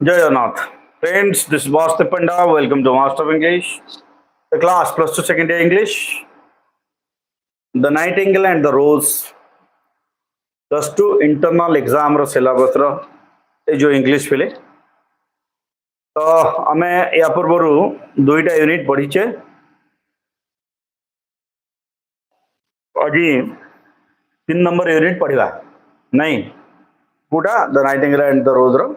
Jai Jagannath. Friends, this is Bhaskar Panda. Welcome to Master of English. The class plus two second year English. The Nightingale and the Rose. Plus two internal exam row syllabus रो ये जो English पिले. तो हमें या पूर्वरु दुईटा unit पढ़ीचे. अजी 3 number unit पढ़िबा. नहीं. Kota The Nightingale and the Rose रो.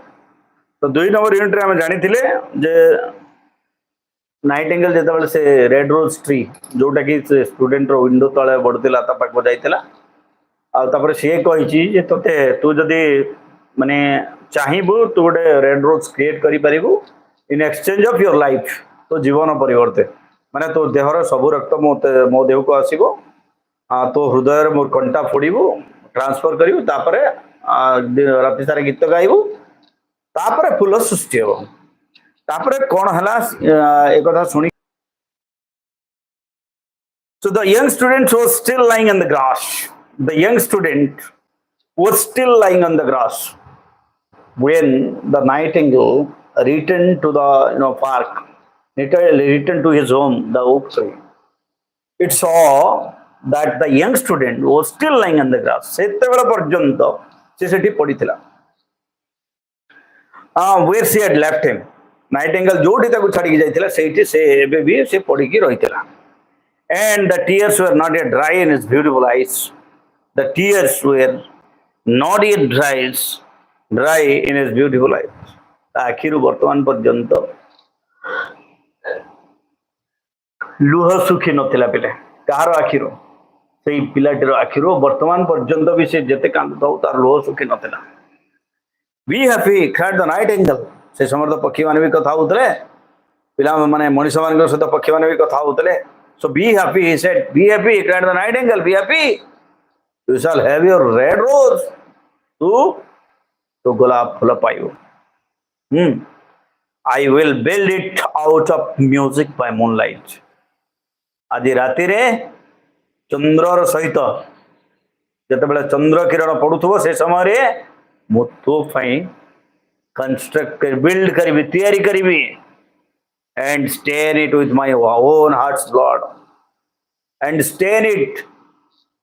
तो 2 नंबर यूनिट रे हमें जानी थिले जे नाइटिंगेल जेतेबेले से रेड रोज ट्री जोटा कि स्टूडेंट रो विंडो तळे बडतिला ता पाक जाइतिला आ तापर से कहिची जे तते तू जदी माने चाहिबू तू गोटे रेड रोज क्रिएट करि परिबू in exchange of your life तो जीवन परिवर्ते माने तो देहर सब रक्त मो देह को आसीबो आ तो हृदय मोर कंटा फोड़ीबू ट्रांसफर करिवू तापरे राति सारा गीत गाइबू तापरे फुल सृष्टि हो तापरे कोन हला एक कथा सुनी. So the young student was still lying on the grass. The young student was still lying on the grass when the nightingale returned to the park. Returned to his home, the oak tree. It saw that the young student was still lying on the grass. सेतेबेला पर्यंत से सेठी पड़ीथिला. Where she had left him. Nightingale जोटी ताकू छाड़ी जाइथिला सेठी से एबे भी से पड़ीकी रहिथिला. And the tears were not yet dry in his beautiful eyes. The tears were not yet dry in his beautiful eyes. आखिर वर्तमान पर्यंत लुह सुखी नथिला पिले कार आखिर सेई पिलाटीर आखिर वर्तमान पर्यंत भी से जेते कांदताउ तार लुह सुखी नथिला. Be happy, cried the nightingale. से समर्थ पक्षी माने भी कथा होतले पिला माने मनुष्य मान सहित पक्षी माने भी कथा होतले. So be happy, he said. Be happy, cried the nightingale. Be happy. You shall have your red rose. तो गुलाब फूल पाइयो. I will build it out of music by moonlight. आदि राति रे चंद्रर सहित जेतेबेले चंद्र किरण पडुथबो से समय रे मो तो पई कंस्ट्रक्ट कर बिल्ड करबी तैयारी करबी and stain it with my own heart's blood and stain it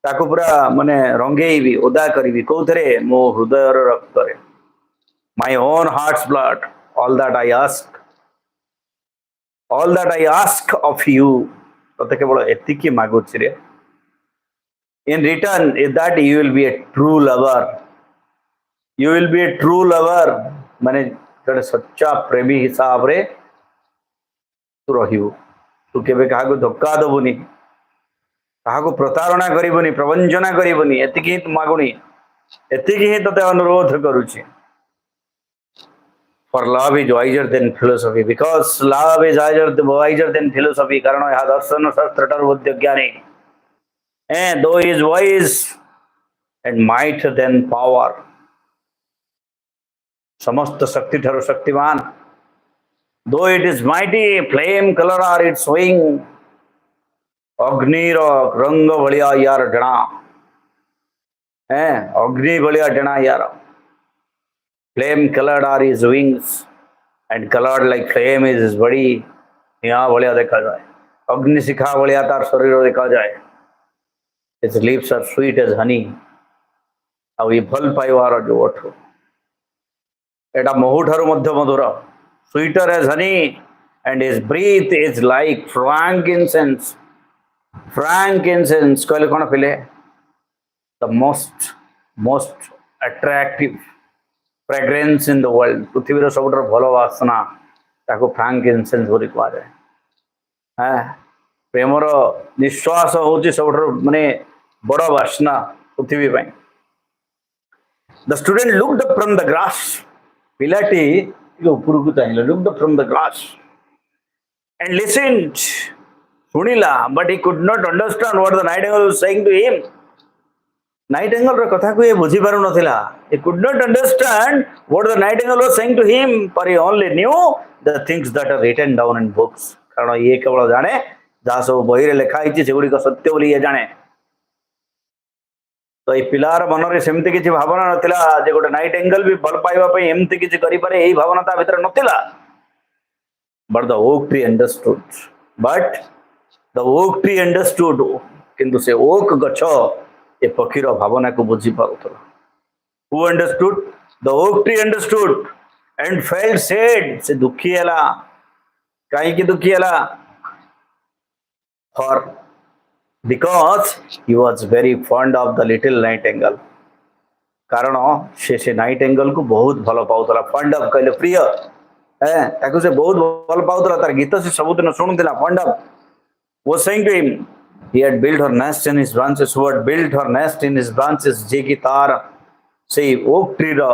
ताको पूरा माने रंगेइबी ओदा करबी कोथरे मो हृदयर रक्त रे my own heart's blood all that I ask of you तते केवल एतिकी मागुछि रे in return is that you will be a true lover माने जड़े सच्चा प्रेमी हिसाब रे तू रहिबू तू केबे काहा को धक्का दबुनी काहा को प्रतारणा करिबुनी प्रवंचना करिबुनी एतिकी तू मागुनी एतिकी ही तते अनुरोध करूची. For love is wiser than philosophy because love is wiser than philosophy कारण यह दर्शन शास्त्र बुद्धि ज्ञानी and though he is wise and might than power समस्त शक्ति ठारो Shaktimaan. Though it is mighty, flame color are its wing. अग्नि रंग भलिया यार डना अग्नि भलिया डना यार. Flame colored are his wings and colored like flame is his body. यहाँ भलिया देखा जाए अग्नि शिखा भलिया तार शरीर देखा जाए. His lips are sweet as honey. अब ये फल पाइवार जो ओठो एटा महू ठारू मध्य मधुर. Sweeter as honey and his breath is like frankincense. Frankincense कहले कोन पिले the most attractive fragrance in the world. पृथ्वी रो सबटर भलो वासना ताको frankincense बोली कहा जाए. प्रेमर निश्वास होची सबटर माने बड़ वासना पृथ्वी पई. The student looked up from the grass. पिलाटी looked up from the grass and listened sunila but he could not understand what the nightingale was saying to him. Nightingale ro katha ko ye bujhi paru nathila. He could not understand what the nightingale was saying to him but he only knew the things that are written down in books कारण ये केवल जाने जहाँ सब बही रे लिखा हिची सेगुडी को सत्य बोली ये जाने. तो ये पिलार मन रे सेमती किछि भावना नथिला जे गोटे नाइटेंगल भी भल पाइबा पई एमती किछि करि पारे एही भावना ता भितर नथिला but the oak tree understood but the oak tree understood किंतु से ओक गछ ए पक्षीर भावना को बुझी पाउथला who understood the oak tree understood and felt sad से दुखी हला काई की दुखी हला for because he was very fond of the little nightingale कारण से नाइटेंगल को बहुत भल पाउथला फंड ऑफ कहले प्रिय है ताको से बहुत भल पाउथला तार गीत से सबुदिन सुनुथिला fond of was saying to him he had built her nest in his branches who had built her nest in his branches जे की तार से ओक ट्री रो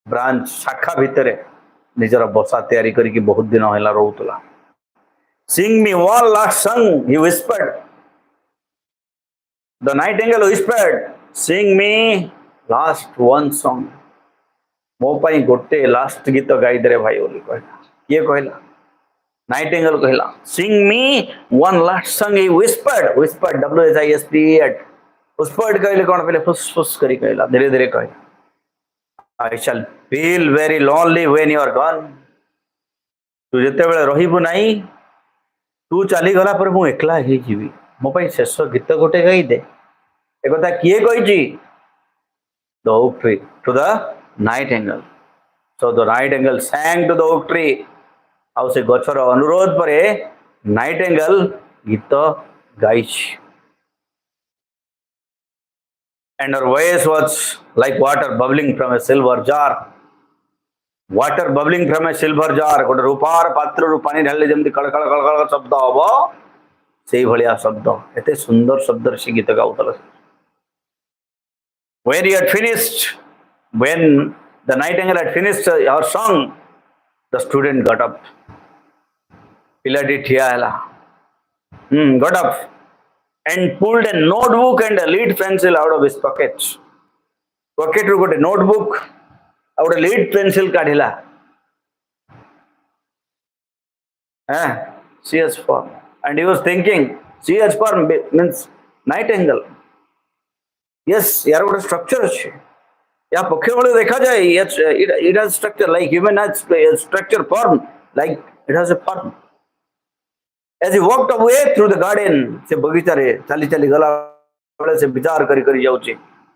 ब्रांच शाखा भितरे निजर बसा तैयारी करी कि बहुत दिन होला रहउतला sing me one last song he whispered the nightingale whispered sing me last one song मो पाई गोटे लास्ट गीत गाई दे भाई बोली कहला किए कहला नाइटेंगल कहला sing me one last song he whispered w h i s p e d whispered कहले कोन पहले फुस फुस करी कहला धीरे धीरे कहला I shall feel very lonely when you are gone तू जते बेले रहिबु नाही तू चली गला पर मु एकला हे जीवी मो पाई शेष गीत गोटे गाई दे ए कथा किए कहिची the oak tree to the nightingale so the nightingale sang to the oak tree आउ से गछर अनुरोध परे नाइटेंगल गीत गाइछि and her voice was like water bubbling from a silver jar water bubbling from a silver jar गोटे रूपार पात्र रु पानी ढाले जेमति कड़कड़ कड़कड़ शब्द हबो सेही भलिया शब्द एते सुंदर शब्द से गीत गाउतला when he had finished when the nightingale had finished her song the student got up पिलाटी ठिया हला got up and pulled a notebook and a lead pencil out of his pocket ru gote notebook out a lead pencil काढिला ch form and he was thinking ch form means nightingale yes यार गोटे structure अच्छे या पक्षी वाले देखा जाए it has structure like human has structure form like it has a form as he walked away through the garden से बगीचा रे चली चली गला बड़े से विचार करी करी जाउची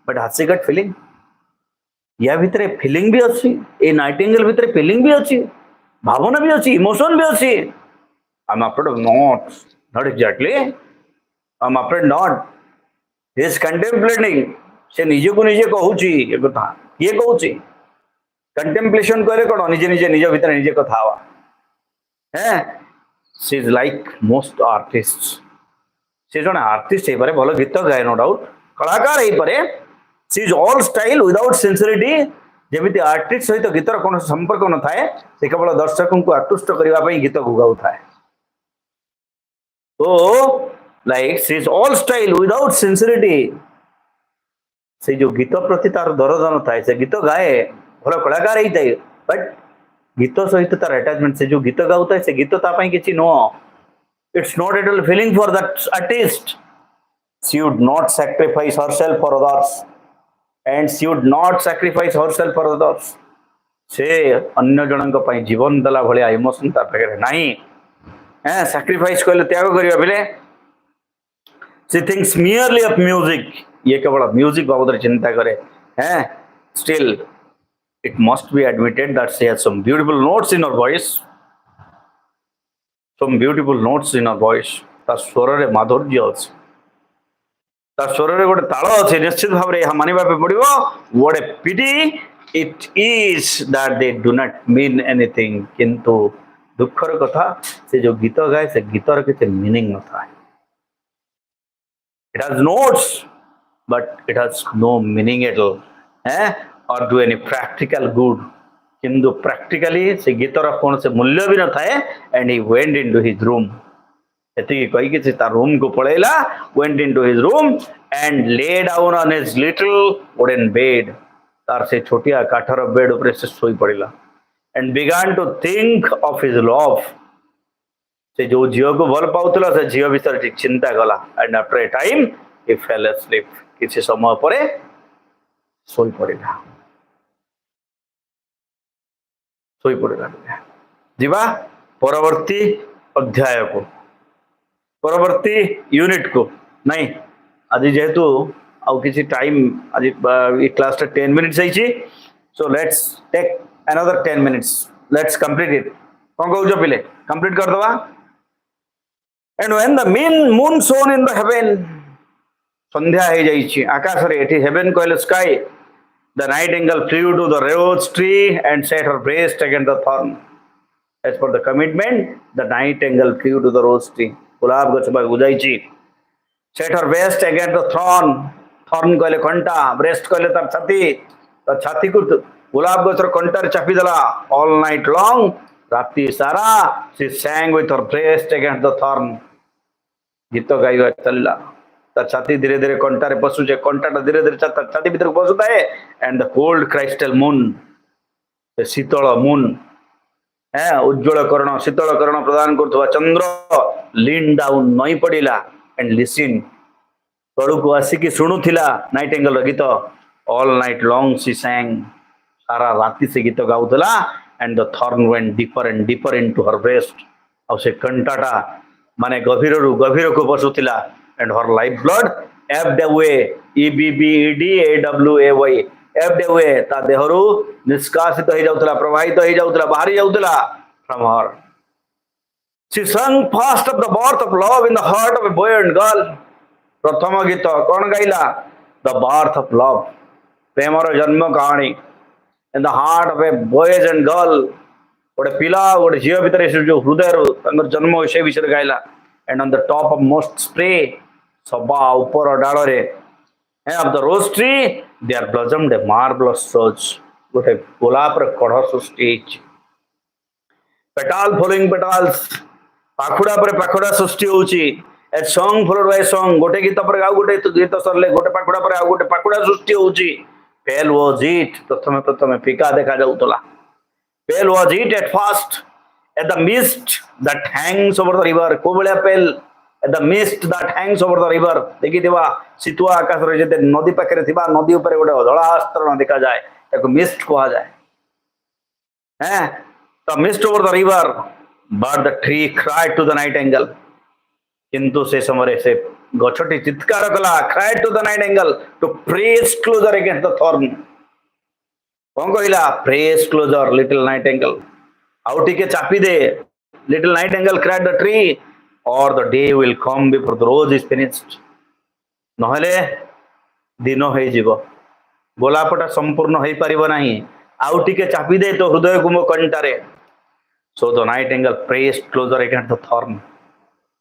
बट हासी गट फीलिंग या भीतरे फीलिंग भी अछि ए नाइटिंगेल भीतरे फीलिंग भी अछि भावना भी अछि इमोशन भी अछि I am afraid not exactly I am afraid not he is contemplating से निजे को निजे कहूची ए कथा ये कहूची कंटेम्पलेशन करे कोन निजे निजे निजे भीतर निजे कथा आवा हैं she is like most artists से जने आर्टिस्ट हे पारे भलो गीत गाय नो डाउट कलाकार हे पारे she is all style without sincerity जेमिति आर्टिस्ट सहित गीतर कोन संपर्क न थाए से केवल दर्शकों को आकृष्ट करबा पई गीत गुगाउ थाए तो like she is all style without sincerity से जो गीत प्रति तार दरद न थाए से गीत गाए भलो कलाकार हे थाए बट गीत सहित तार अटैचमेंट से जो गीत गाउता है से गीत ता पई किछि no it's not at all feeling for that artist she would not sacrifice herself for others and she would not sacrifice herself for others से अन्य जनक पई जीवन दला भलिया इमोशन ता पाखे नाही सैक्रिफाइस कहले त्याग करिया बेले she thinks merely of music ये केवल म्यूजिक बाबत चिंता करे still it must be admitted that she has some beautiful notes in her voice ता स्वर रे माधुर्य अछि ता स्वर रे गोटे ताल अछि निश्चित भाव रे मानिबा पे पड़िबो what a pity it is that they do not mean anything किंतु दुखर कथा से जो गीत गाए से गीतर के मीनिंग न था it has notes but it has no meaning at all or do any practical good किंतु practically से गीतर कौन से मूल्य भी न था and he went into his room एति कहि कि ता रूम को पळेला went into his room and lay down on his little wooden bed तार से छोटिया काठर बेड ऊपर से सोई पड़िला and began to think of his love से जो झियो को भल पाउतला से झियो विषय चिंता गला and after a time he fell asleep किसी समय पर सोई पड़ा जीवा परवर्ती अध्याय को परवर्ती यूनिट को नहीं आज जेहेतु आउ किसी टाइम आज क्लास 10 मिनिट्स है so let's take another 10 minutes let's complete it कौन कहूछ पिले कंप्लीट कर दवा and when the moon shone in the heaven संध्या हो जाइए आकाश रे एठी हेवन कहले sky the nightingale flew to the rose tree and set her breast against the thorn as per the commitment the nightingale flew to the rose tree गुलाब गछ पर गुजाइची set her breast against the thorn कहले कंटा breast कहले तार छाती को गुलाब गछर Kantar चापी देला all night long राति सारा she sang with her breast against the thorn गीत गाइबा चलला छाती धीरे धीरे कंटारे पशुचे कंटाटा धीरे धीरे छाती भीतर पशुता है and the cold crystal moon शीतल मून है उज्ज्वल कर्ण शीतल कर्ण प्रदान करथवा चंद्र लीन डाउन नई पड़िला एंड लिसन तळु को आसिकी सुनुथिला नाइटिंगेल गीत all night long she sang सारा राति से गीत गाउथला and the thorn went deeper into her breast और से कंटाटा माने गभीर को पशुथिला and her life blood ebbed away ebbedaway ebbed away ता देहरु निष्कासित हो जाउतला प्रवाहित हो जाउतला बाहरी जाउतला from her she sang fast of the birth of love in the heart of a boy and girl प्रथम गीत कौन गाइला the birth of love Premiere जन्म कहानी in the heart of a boys and girl गोटे पिला गोटे झील भितर जो हृदय जन्म से विषय गाइला and on the top of most spray सबा ऊपर डाल रे of the rose tree they are blossomed a marvelous rose गोटे गोलाप रे कढ़ सृष्टि पेटाल फॉलोइंग पेटाल्स पाखुड़ा पर पाखुड़ा सृष्टि होची a song followed by song गोटे गीत पर आउ गोटे गीत सरले गोटे पाखुड़ा पर आउ गोटे पाखुड़ा सृष्टि होची पेल वाज इट प्रथमे फिका देखा जाउतला pale was it at first at the mist that hangs over the river कोबळ्या pale at the mist that hangs over the river देखि दिवा सितुआ आकाश रे जते नदी पाखरे थिबा नदी ऊपर गोटे धळा आस्तरण देखा जाए ताको मिस्ट कहा जाए हैं the mist over the river but the tree cried to the nightingale किंतु से समय से गछटी चित्कार कला cried to the nightingale to press closer against the thorn कोन कहिला press closer little nightingale आउ टिके चापी दे little nightingale cried the tree or the day will come before the rose is finished नहले दिन होई जीवो गोलापटा संपूर्ण होई परिबो नाही आउ टिके चापी दे तो हृदय को मो कंटारे so the nightingale pressed closer against the thorn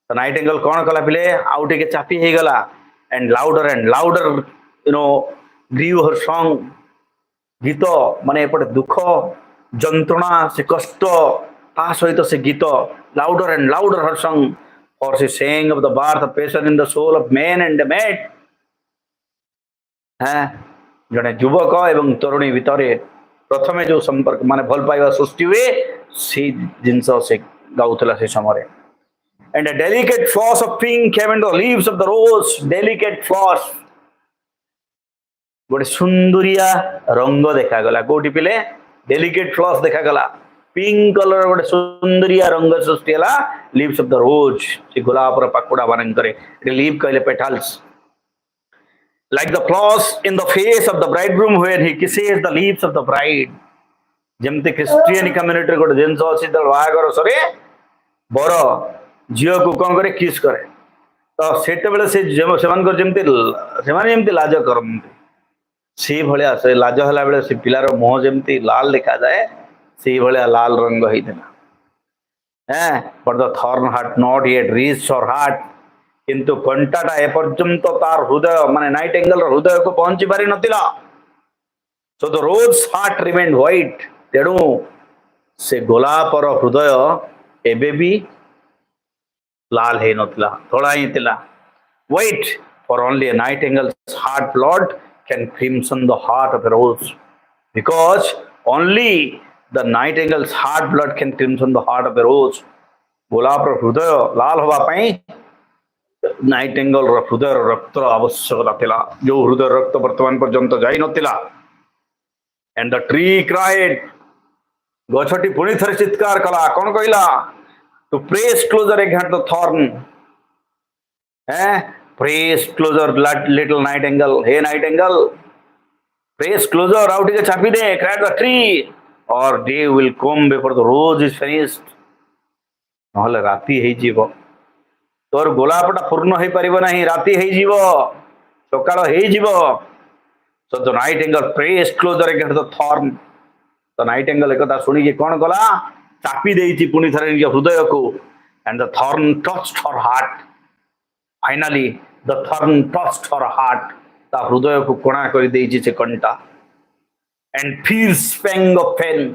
the nightingale कोन कला पिले आउ टिके चापी हे गला and louder grew her song गीत माने एपटे दुख जंत्रणा से कष्ट ता सहित से गीत louder and louder her song और से saying of the birth of passion in the soul of man and the maid है जने युवक एवं तरुणी भितरे प्रथमे जो संपर्क माने भल पाइबा सृष्टि हुए से जिंस से गाउतला से समय and a delicate floss of pink came into the leaves of the rose delicate floss गोटे सुंदरिया रंग देखा गला कोठी पिले डेलिकेट फ्लॉस देखा गला पिंक कलर गोटे सुंदरिया रंग सृष्टि हला लीव्स ऑफ द रोज से गुलाब र पाकुड़ा बनन करे लीव कहले petals like the flush in the face of the bridegroom when he kisses the leaves of the bride जेमते क्रिश्चियन कम्युनिटी गोटे जेंस अछि द वागर सरे बर जियो को कोन करे किस करे तो सेटे बेले से सेमान को जेमते लाज करमते सी भलिया से लाज हला बेले से पिलार मुह जेमती लाल देखा जाए सी भलिया लाल रंग होइदेला हैं but the thorn heart not yet reach her heart किंतु कंटाटा ए पर्यंत तार हृदय माने नाइटिंगेल हृदय को पहुंची पारि नतिला so the rose heart remained white तेणु से गोलापर हृदय एबे भी लाल है नतिला थोड़ा ही तिला wait for only a nightingale's heart blood can crimson the heart of a rose because only the nightingale's heart blood can crimson the heart of a rose गोलापर हृदय लाल होबा पई नाइटेंगल हृदय रक्त आवश्यकता थिला जो हृदय रक्त वर्तमान पर्यंत जाई नथिला एंड द ट्री क्राइड गछटी पुणी थरे चित्कार कला कौन कहला to press closer against the thorn है प्रेस क्लोजर लिटिल नाइटेंगल हे नाइटेंगल प्रेस क्लोजर आउट के चापी दे क्राइड द ट्री और day will come before the rose is finished नहले राती हे जीवो तोर गोलापटा पूर्ण हो पार ना राति सकाल so the nightingale press closer against the thorn the nightingale एक शुणी कौन कला चापी देती पुणी थे निज हृदय को and the thorn touched her heart finally the thorn touched her heart ता हृदय को कोणा कर देची से कंटा and feels pang of pain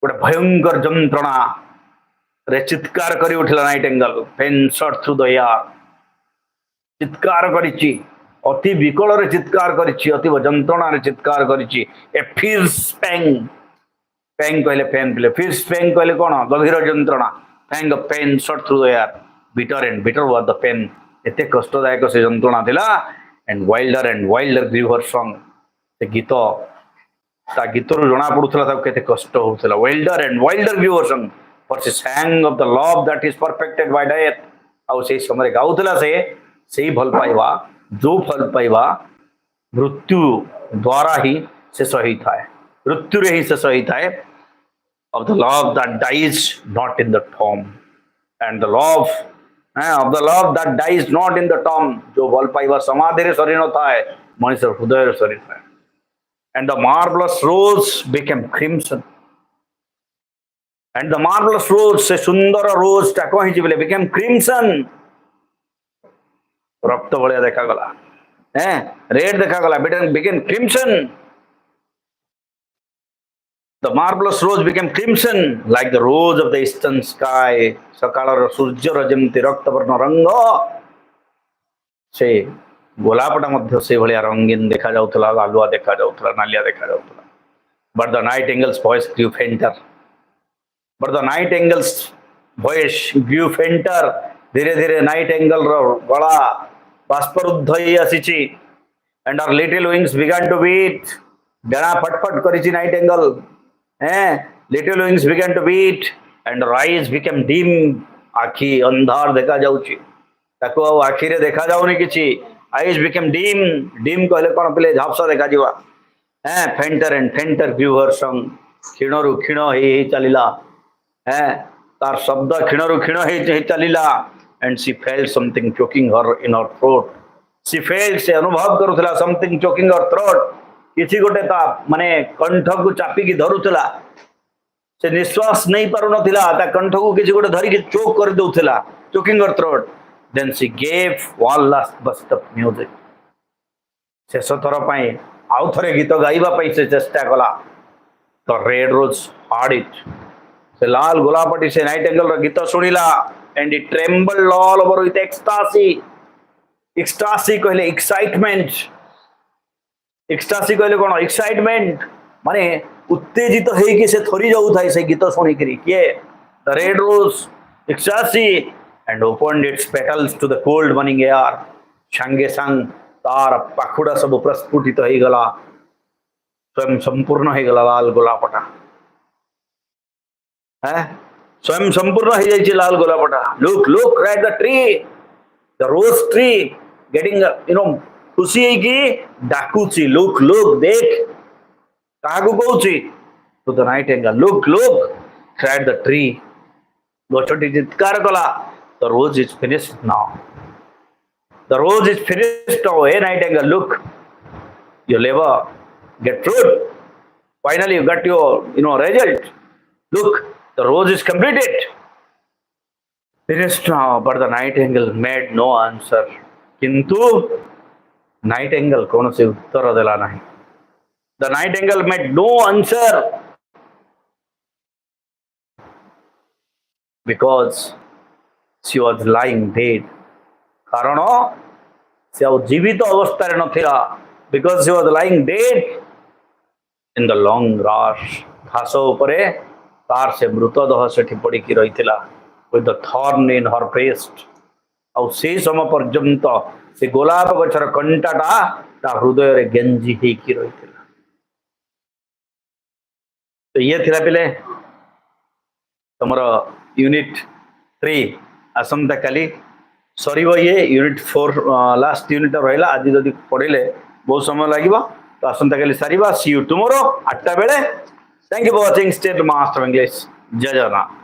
गोटे भयंकर जंत्रणा रे चित्कार करी उठिला nightingale pain shot through the air चित्कार करिछि अति विकल रे चित्कार करिछि अति जंत्रणा रे चित्कार करिछि ए फील्स पैंग पैंग कहले पेन प्ले फील्स पैंग कहले कोन गभीर जंत्रणा pang of pain shot through the air bitter was the pain एते कष्टदायक से जंत्रणा थिला and wilder grew her song से गीत ता गीतरु जना पडुथला ता केते कष्ट होउथला wilder grew her song for she sang of the love that is perfected by death आउ से समय गाउथला से भल पाइबा जो फल पाइबा मृत्यु द्वारा ही शेष होई थाए मृत्यु रे ही शेष होई थाए of the love that dies not in the tomb and the love of the love that dies not in the tomb जो भल पाइबा समाधि रे सरी न थाए मनुष्य हृदय रे सरी थाए and the marvelous rose became crimson and the marvelous rose से सुंदर रोज टा कहि जिबले became crimson रक्त भलिया देखा गला हैं रेड देखा गला became crimson the marvelous rose became crimson like the rose of the eastern sky सकाळर सूर्यर जेमति रक्त वर्ण रंग से गोलापटा मध्य से भलिया रंगीन देखा जाउतला लालुआ देखा जाउतला नालिया देखा जाउतला but the nightingale's voice grew fainter but the nightingale's voice grew fainter धीरे धीरे नाइटेंगल रो गला बाष्परुद्ध होई आसीची and her little wings began to beat डेना फटफट करिची नाइटेंगल हैं little wings began to beat and her eyes became dim आखी अंधार देखा जाउची ताको आखी रे देखा जाउनी किछि eyes became dim कहले कोन पले झापसा देखा जीवा हैं fainter and fainter grew her song क्षीणरु क्षीण हे चलिला हैं तार शब्द क्षीणरु क्षीण हे चलिला and she felt something choking her in her throat she felt से अनुभव करूथला something choking her throat किछि गोटे ता माने कंठ को चापी की धरुथला से निश्वास नहीं पारु नथिला ता कंठ को किछि गोटे धरि के चोक कर दउथला choking her throat then she gave one last burst of music शेष थर पई आउ थरे गीत गाइबा पई से चेष्टा कला तो रेड रोज heard it से लाल गोलापटी से नाइटेंगल रो गीत सुनिला and it trembled all over with ecstasy कहले ecstasy कहले कोन excitement माने उत्तेजित हेई कि से थोरी जाउ थाई से गीत सुनी करी के the red rose ecstasy and opened its petals to the cold morning air संगे संग तार पाखुड़ा सब प्रस्फुटित हेई गला स्वयं संपूर्ण हेई गला लाल गोलापटा है स्वयं संपूर्ण हो जाइए लाल गोलापटा look at the tree the rose tree getting खुशी है कि डाकुची look देख कागु कहूची to the nightingale look cried the tree गछटी चित्कार कला the rose is finished now hey nightingale look your labor get fruit finally you got your result look the rose is completed finished now but the nightingale made no answer किंतु nightingale कौन से उत्तर देला नहीं the nightingale made no answer because she was lying dead कारण से जीवित अवस्था रे नथिला because she was lying dead in the long grass घास उपरे तार से मृतदेह सेठी पड़ी की रहिथिला with the thorn in her breast से समय पर्यंत से गोलाप गछर कंटाटा ता हृदय रे गेंजी हेकी रही। तो ये थिला पिले तुमर यूनिट 3 आसंता काली सरीब ये यूनिट 4 लास्ट यूनिट रहा आज जदि पढ़े बहुत समय लगे तो आसंता काली सारिबा सी यू टुमोरो 8टा बेले। Thank you for watching state master English. जय जगन्नाथ।